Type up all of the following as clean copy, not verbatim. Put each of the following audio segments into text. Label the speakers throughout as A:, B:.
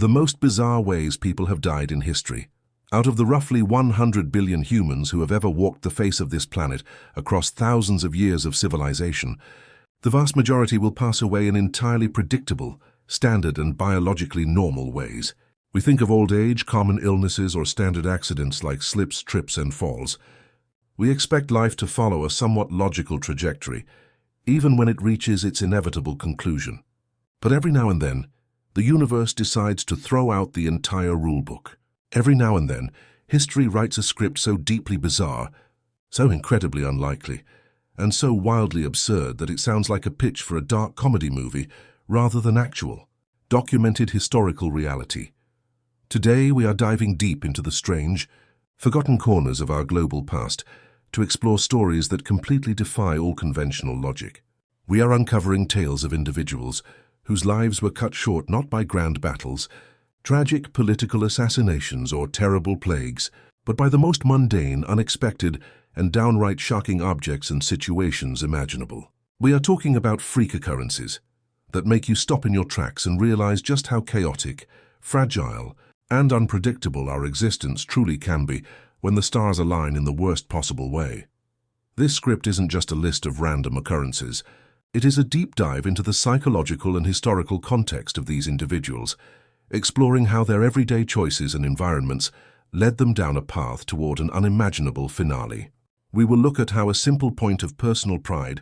A: The most bizarre ways people have died in history. Out of the roughly 100 billion humans who have ever walked the face of this planet across thousands of years of civilization, the vast majority will pass away in entirely predictable, standard and biologically normal ways. We think of old age, common illnesses, or standard accidents like slips, trips, and falls. We expect life to follow a somewhat logical trajectory, even when it reaches its inevitable conclusion. But every now and then, the universe decides to throw out the entire rulebook. Every now and then, history writes a script so deeply bizarre, so incredibly unlikely, and so wildly absurd that it sounds like a pitch for a dark comedy movie rather than actual, documented historical reality. Today, we are diving deep into the strange, forgotten corners of our global past to explore stories that completely defy all conventional logic. We are uncovering tales of individuals whose lives were cut short not by grand battles, tragic political assassinations, or terrible plagues, but by the most mundane, unexpected, and downright shocking objects and situations imaginable. We are talking about freak occurrences that make you stop in your tracks and realize just how chaotic, fragile, and unpredictable our existence truly can be when the stars align in the worst possible way. This script isn't just a list of random occurrences. It is a deep dive into the psychological and historical context of these individuals, exploring how their everyday choices and environments led them down a path toward an unimaginable finale. We will look at how a simple point of personal pride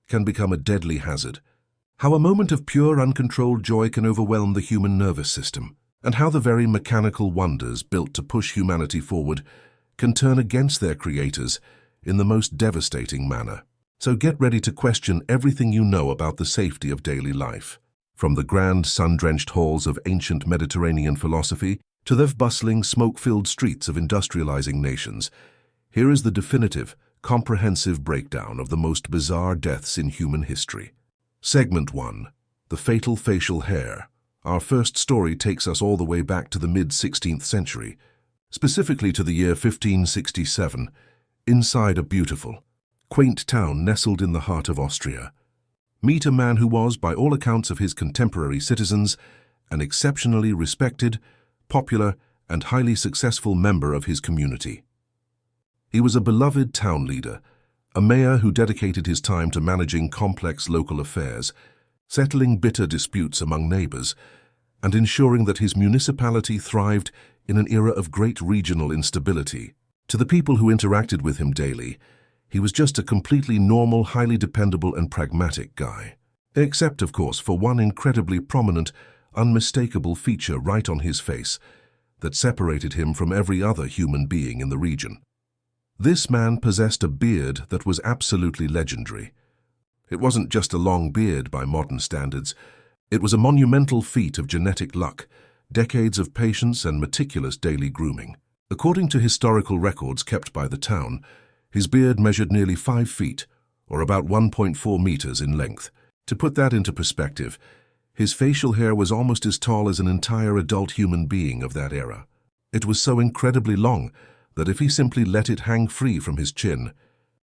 A: can become a deadly hazard, how a moment of pure, uncontrolled joy can overwhelm the human nervous system, and how the very mechanical wonders built to push humanity forward can turn against their creators in the most devastating manner. So get ready to question everything you know about the safety of daily life. From the grand, sun-drenched halls of ancient Mediterranean philosophy to the bustling, smoke-filled streets of industrializing nations, here is the definitive, comprehensive breakdown of the most bizarre deaths in human history. Segment 1. The Fatal Facial Hair. Our first story takes us all the way back to the mid-16th century, specifically to the year 1567, inside a beautiful, quaint town nestled in the heart of Austria. Meet a man who was, by all accounts of his contemporary citizens, an exceptionally respected, popular, and highly successful member of his community. He was a beloved town leader, a mayor who dedicated his time to managing complex local affairs, settling bitter disputes among neighbors, and ensuring that his municipality thrived in an era of great regional instability. To the people who interacted with him daily, he was just a completely normal, highly dependable and pragmatic guy. Except, of course, for one incredibly prominent, unmistakable feature right on his face that separated him from every other human being in the region. This man possessed a beard that was absolutely legendary. It wasn't just a long beard by modern standards. It was a monumental feat of genetic luck, decades of patience and meticulous daily grooming. According to historical records kept by the town, his beard measured nearly 5 feet, or about 1.4 meters in length. To put that into perspective, his facial hair was almost as tall as an entire adult human being of that era. It was so incredibly long that if he simply let it hang free from his chin,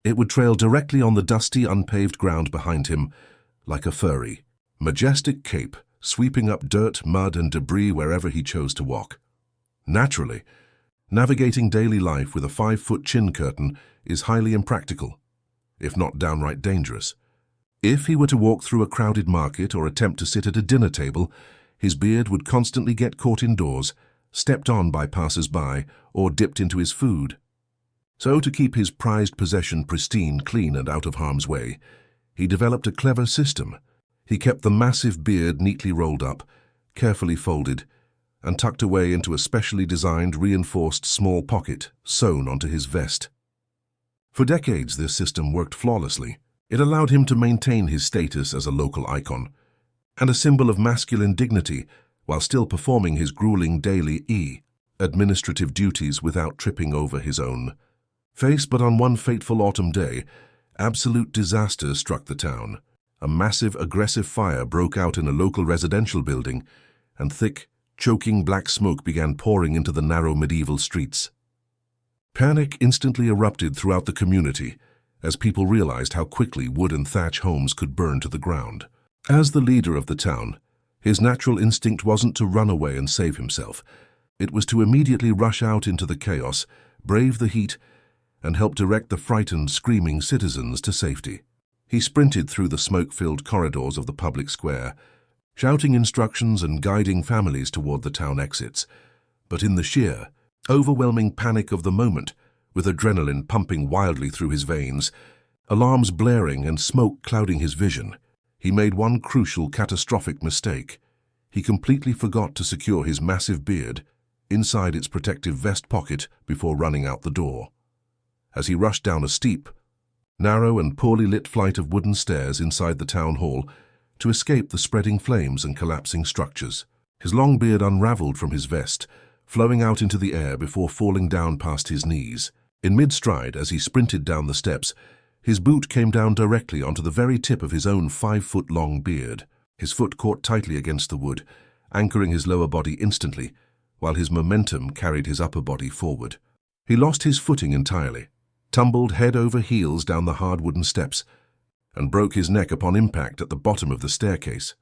A: it would trail directly on the dusty, unpaved ground behind him like a furry, majestic cape sweeping up dirt, mud, and debris wherever he chose to walk. Naturally, navigating daily life with a 5-foot chin curtain is highly impractical, if not downright dangerous. If he were to walk through a crowded market or attempt to sit at a dinner table, his beard would constantly get caught indoors, stepped on by passers-by, or dipped into his food. So to keep his prized possession pristine, clean, and out of harm's way, he developed a clever system. He kept the massive beard neatly rolled up, carefully folded, and tucked away into a specially designed, reinforced small pocket sewn onto his vest. For decades, this system worked flawlessly. It allowed him to maintain his status as a local icon and a symbol of masculine dignity while still performing his grueling daily administrative duties without tripping over his own face. But on one fateful autumn day, absolute disaster struck the town. A massive, aggressive fire broke out in a local residential building, and thick, choking black smoke began pouring into the narrow medieval streets. Panic instantly erupted throughout the community as people realized how quickly wood and thatch homes could burn to the ground. As the leader of the town, His natural instinct wasn't to run away and save himself. It was to immediately rush out into the chaos, brave the heat, and help direct the frightened, screaming citizens to safety. He sprinted through the smoke-filled corridors of the public square, shouting instructions and guiding families toward the town exits. But in the sheer, overwhelming panic of the moment, with adrenaline pumping wildly through his veins, alarms blaring and smoke clouding his vision, he made one crucial, catastrophic mistake. He completely forgot to secure his massive beard inside its protective vest pocket before running out the door. As he rushed down a steep, narrow and poorly lit flight of wooden stairs inside the town hall to escape the spreading flames and collapsing structures, his long beard unraveled from his vest, flowing out into the air before falling down past his knees. In mid-stride, as he sprinted down the steps, his boot came down directly onto the very tip of his own 5-foot-long beard. His foot caught tightly against the wood, anchoring his lower body instantly, while his momentum carried his upper body forward. He lost his footing entirely, tumbled head over heels down the hard wooden steps, and broke his neck upon impact at the bottom of the staircase.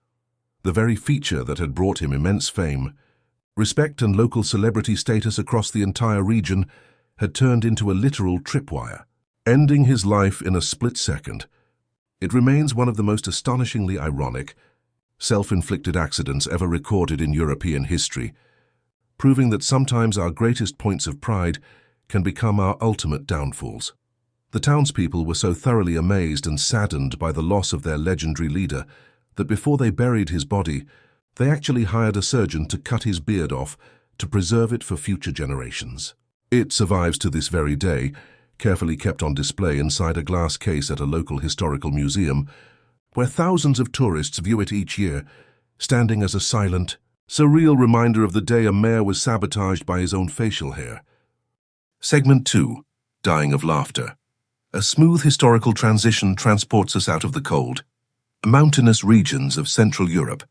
A: The very feature that had brought him immense fame, respect and local celebrity status across the entire region had turned into a literal tripwire, ending his life in a split second. It remains one of the most astonishingly ironic, self-inflicted accidents ever recorded in European history, proving that sometimes our greatest points of pride can become our ultimate downfalls. The townspeople were so thoroughly amazed and saddened by the loss of their legendary leader that before they buried his body, they actually hired a surgeon to cut his beard off to preserve it for future generations. It survives to this very day, carefully kept on display inside a glass case at a local historical museum, where thousands of tourists view it each year, standing as a silent, surreal reminder of the day a mayor was sabotaged by his own facial hair. Segment 2. Dying of Laughter. A smooth historical transition transports us out of the cold, mountainous regions of Central Europe,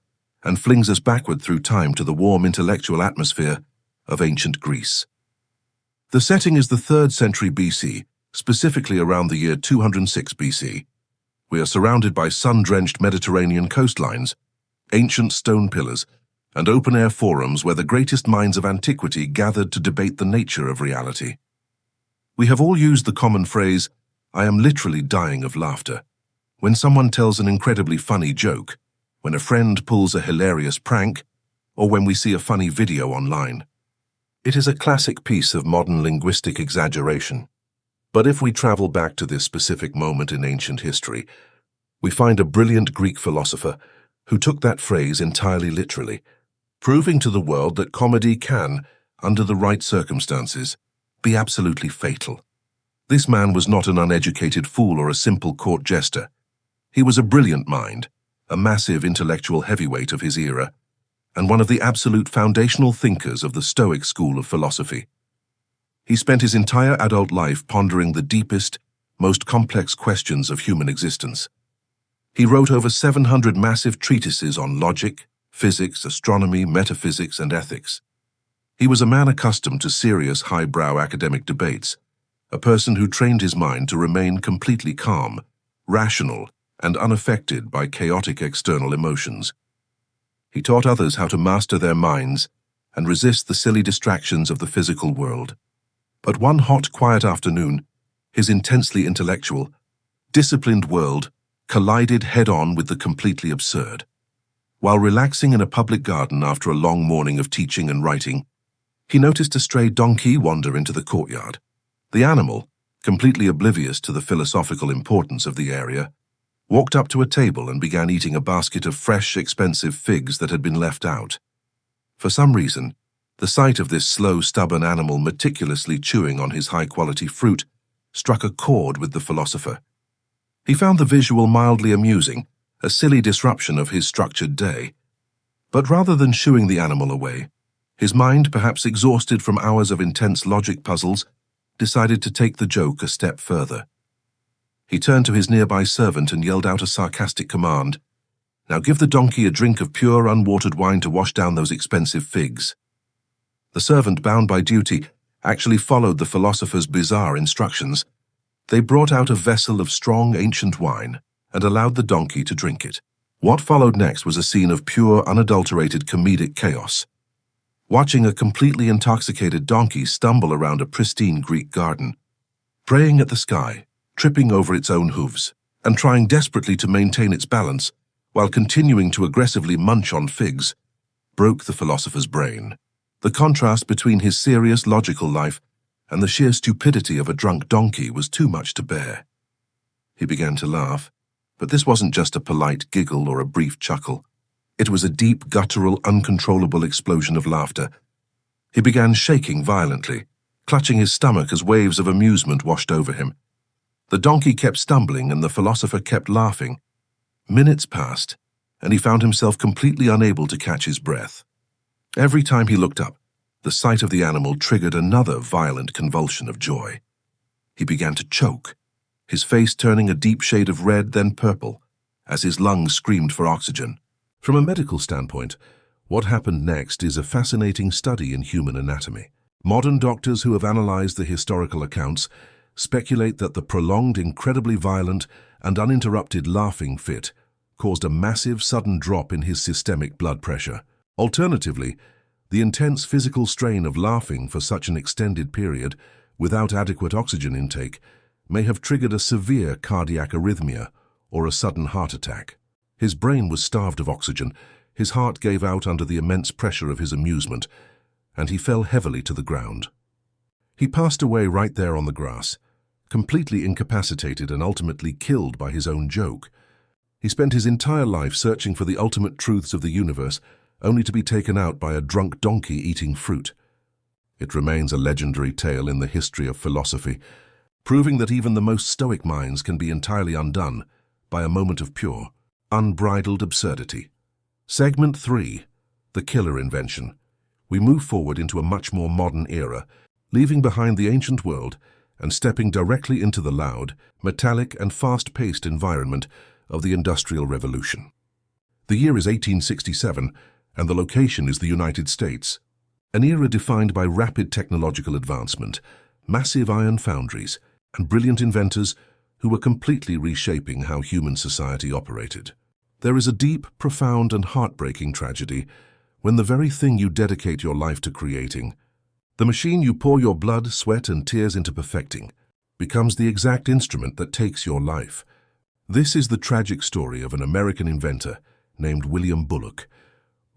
A: and flings us backward through time to the warm intellectual atmosphere of ancient Greece. The setting is the 3rd century BC, specifically around the year 206 BC. We are surrounded by sun-drenched Mediterranean coastlines, ancient stone pillars, and open-air forums where the greatest minds of antiquity gathered to debate the nature of reality. We have all used the common phrase, "I am literally dying of laughter," when someone tells an incredibly funny joke, when a friend pulls a hilarious prank, or when we see a funny video online. It is a classic piece of modern linguistic exaggeration. But if we travel back to this specific moment in ancient history, we find a brilliant Greek philosopher who took that phrase entirely literally, proving to the world that comedy can, under the right circumstances, be absolutely fatal. This man was not an uneducated fool or a simple court jester. He was a brilliant mind, a massive intellectual heavyweight of his era, and one of the absolute foundational thinkers of the Stoic school of philosophy. He spent his entire adult life pondering the deepest, most complex questions of human existence. He wrote over 700 massive treatises on logic, physics, astronomy, metaphysics, and ethics. He was a man accustomed to serious, highbrow academic debates, a person who trained his mind to remain completely calm, rational, and unaffected by chaotic external emotions. He taught others how to master their minds and resist the silly distractions of the physical world. But one hot, quiet afternoon, his intensely intellectual, disciplined world collided head-on with the completely absurd. While relaxing in a public garden after a long morning of teaching and writing, he noticed a stray donkey wander into the courtyard. The animal, completely oblivious to the philosophical importance of the area, walked up to a table and began eating a basket of fresh, expensive figs that had been left out. For some reason, the sight of this slow, stubborn animal meticulously chewing on his high-quality fruit struck a chord with the philosopher. He found the visual mildly amusing, a silly disruption of his structured day. But rather than shooing the animal away, his mind, perhaps exhausted from hours of intense logic puzzles, decided to take the joke a step further. He turned to his nearby servant and yelled out a sarcastic command. "Now give the donkey a drink of pure, unwatered wine to wash down those expensive figs." The servant, bound by duty, actually followed the philosopher's bizarre instructions. They brought out a vessel of strong, ancient wine and allowed the donkey to drink it. What followed next was a scene of pure, unadulterated comedic chaos. Watching a completely intoxicated donkey stumble around a pristine Greek garden, praying at the sky, tripping over its own hooves, and trying desperately to maintain its balance while continuing to aggressively munch on figs, broke the philosopher's brain. The contrast between his serious, logical life and the sheer stupidity of a drunk donkey was too much to bear. He began to laugh, but this wasn't just a polite giggle or a brief chuckle. It was a deep, guttural, uncontrollable explosion of laughter. He began shaking violently, clutching his stomach as waves of amusement washed over him. The donkey kept stumbling and the philosopher kept laughing. Minutes passed, and he found himself completely unable to catch his breath. Every time he looked up, the sight of the animal triggered another violent convulsion of joy. He began to choke, his face turning a deep shade of red, then purple, as his lungs screamed for oxygen. From a medical standpoint, what happened next is a fascinating study in human anatomy. Modern doctors who have analyzed the historical accounts speculate that the prolonged, incredibly violent, and uninterrupted laughing fit caused a massive, sudden drop in his systemic blood pressure. Alternatively, the intense physical strain of laughing for such an extended period without adequate oxygen intake may have triggered a severe cardiac arrhythmia or a sudden heart attack. His brain was starved of oxygen, his heart gave out under the immense pressure of his amusement, and he fell heavily to the ground. He passed away right there on the grass, completely incapacitated and ultimately killed by his own joke. He spent his entire life searching for the ultimate truths of the universe, only to be taken out by a drunk donkey eating fruit. It remains a legendary tale in the history of philosophy, proving that even the most stoic minds can be entirely undone by a moment of pure, unbridled absurdity. Segment 3. The Killer Invention. We move forward into a much more modern era, leaving behind the ancient world and stepping directly into the loud, metallic and fast-paced environment of the Industrial Revolution. The year is 1867, and the location is the United States, an era defined by rapid technological advancement, massive iron foundries, and brilliant inventors who were completely reshaping how human society operated. There is a deep, profound, and heartbreaking tragedy when the very thing you dedicate your life to creating, the machine you pour your blood, sweat, and tears into perfecting, becomes the exact instrument that takes your life. This is the tragic story of an American inventor named William Bullock.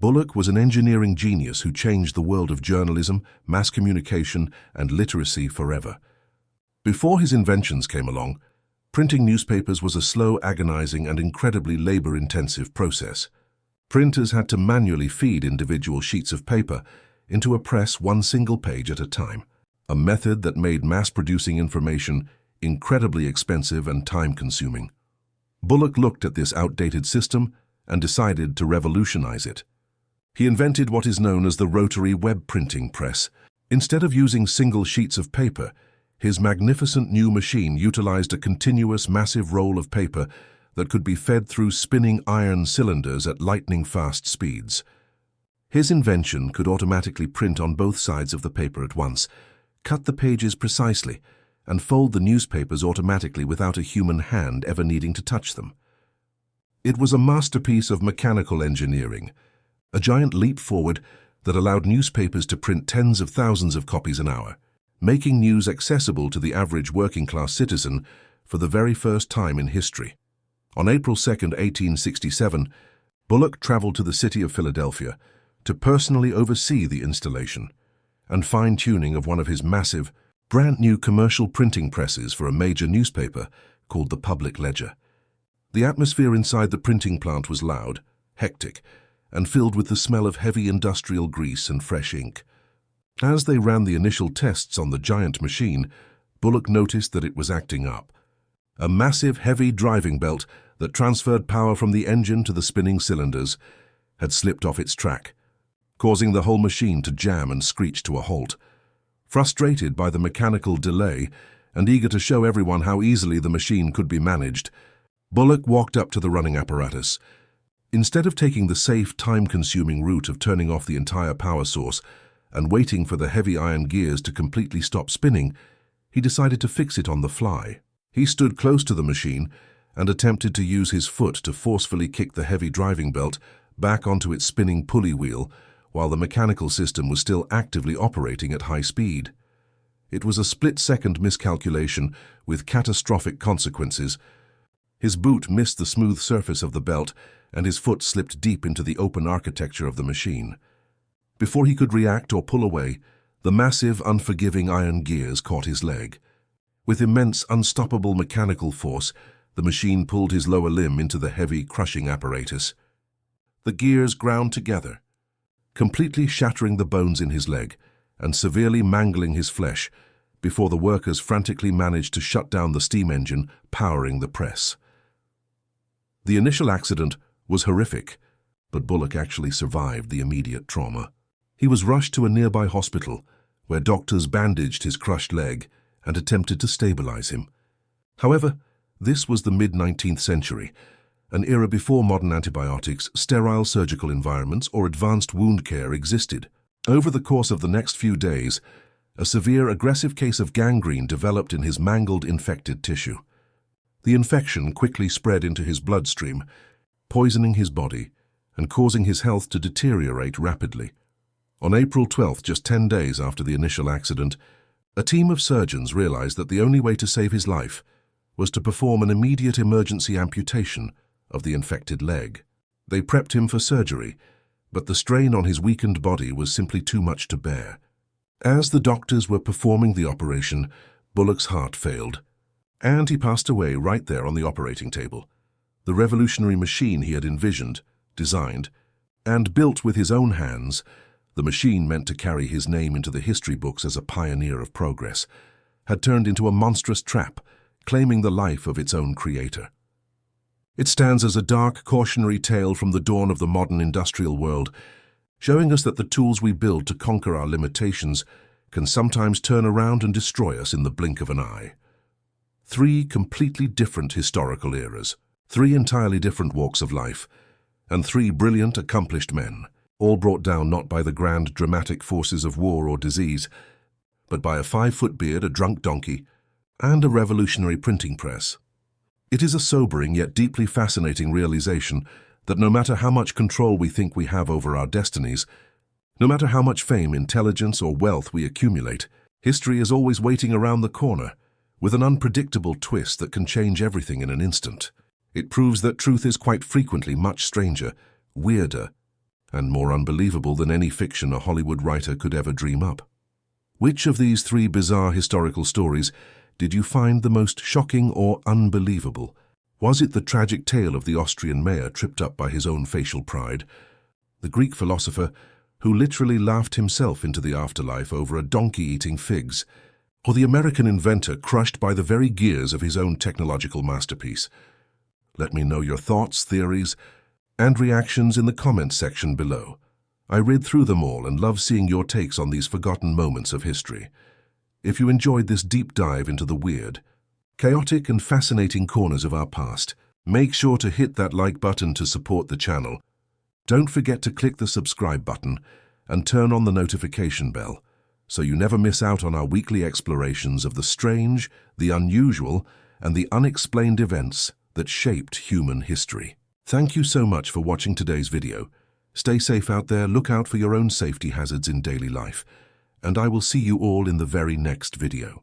A: Bullock was an engineering genius who changed the world of journalism, mass communication, and literacy forever. Before his inventions came along, printing newspapers was a slow, agonizing, and incredibly labor-intensive process. Printers had to manually feed individual sheets of paper into a press one single page at a time, a method that made mass-producing information incredibly expensive and time-consuming. Bullock looked at this outdated system and decided to revolutionize it. He invented what is known as the rotary web printing press. Instead of using single sheets of paper, his magnificent new machine utilized a continuous, massive roll of paper that could be fed through spinning iron cylinders at lightning-fast speeds. His invention could automatically print on both sides of the paper at once, cut the pages precisely, and fold the newspapers automatically without a human hand ever needing to touch them. It was a masterpiece of mechanical engineering, a giant leap forward that allowed newspapers to print tens of thousands of copies an hour, making news accessible to the average working-class citizen for the very first time in history. On April 2, 1867, Bullock traveled to the city of Philadelphia to personally oversee the installation and fine-tuning of one of his massive, brand-new commercial printing presses for a major newspaper called the Public Ledger. The atmosphere inside the printing plant was loud, hectic, and filled with the smell of heavy industrial grease and fresh ink. As they ran the initial tests on the giant machine, Bullock noticed that it was acting up. A massive, heavy driving belt that transferred power from the engine to the spinning cylinders had slipped off its track, causing the whole machine to jam and screech to a halt. Frustrated by the mechanical delay and eager to show everyone how easily the machine could be managed, Bullock walked up to the running apparatus. Instead of taking the safe, time-consuming route of turning off the entire power source and waiting for the heavy iron gears to completely stop spinning, he decided to fix it on the fly. He stood close to the machine and attempted to use his foot to forcefully kick the heavy driving belt back onto its spinning pulley wheel while the mechanical system was still actively operating at high speed. It was a split-second miscalculation with catastrophic consequences. His boot missed the smooth surface of the belt, and his foot slipped deep into the open architecture of the machine. Before he could react or pull away, the massive, unforgiving iron gears caught his leg. With immense, unstoppable mechanical force, the machine pulled his lower limb into the heavy, crushing apparatus. The gears ground together, completely shattering the bones in his leg and severely mangling his flesh before the workers frantically managed to shut down the steam engine powering the press. The initial accident was horrific, but Bullock actually survived the immediate trauma. He was rushed to a nearby hospital where doctors bandaged his crushed leg and attempted to stabilize him. However, this was the mid-19th century, an era before modern antibiotics, sterile surgical environments, or advanced wound care existed. Over the course of the next few days, a severe aggressive case of gangrene developed in his mangled, infected tissue. The infection quickly spread into his bloodstream, poisoning his body and causing his health to deteriorate rapidly. On April 12th, just 10 days after the initial accident, a team of surgeons realized that the only way to save his life was to perform an immediate emergency amputation of the infected leg. They prepped him for surgery, but the strain on his weakened body was simply too much to bear. As the doctors were performing the operation, Bullock's heart failed, and he passed away right there on the operating table. The revolutionary machine he had envisioned, designed, and built with his own hands, the machine meant to carry his name into the history books as a pioneer of progress, had turned into a monstrous trap, claiming the life of its own creator. It stands as a dark, cautionary tale from the dawn of the modern industrial world, showing us that the tools we build to conquer our limitations can sometimes turn around and destroy us in the blink of an eye. 3 completely different historical eras, 3 entirely different walks of life, and 3 brilliant, accomplished men, all brought down not by the grand, dramatic forces of war or disease, but by a 5-foot beard, a drunk donkey, and a revolutionary printing press. It is a sobering yet deeply fascinating realization that no matter how much control we think we have over our destinies, no matter how much fame, intelligence, or wealth we accumulate, history is always waiting around the corner, with an unpredictable twist that can change everything in an instant. It proves that truth is quite frequently much stranger, weirder, and more unbelievable than any fiction a Hollywood writer could ever dream up. Which of these 3 bizarre historical stories did you find the most shocking or unbelievable? Was it the tragic tale of the Austrian mayor tripped up by his own facial pride, the Greek philosopher who literally laughed himself into the afterlife over a donkey eating figs, or the American inventor crushed by the very gears of his own technological masterpiece? Let me know your thoughts, theories, and reactions in the comments section below. I read through them all and love seeing your takes on these forgotten moments of history. If you enjoyed this deep dive into the weird, chaotic and fascinating corners of our past, make sure to hit that like button to support the channel. Don't forget to click the subscribe button and turn on the notification bell so you never miss out on our weekly explorations of the strange, the unusual, and the unexplained events that shaped human history. Thank you so much for watching today's video. Stay safe out there, look out for your own safety hazards in daily life, and I will see you all in the very next video.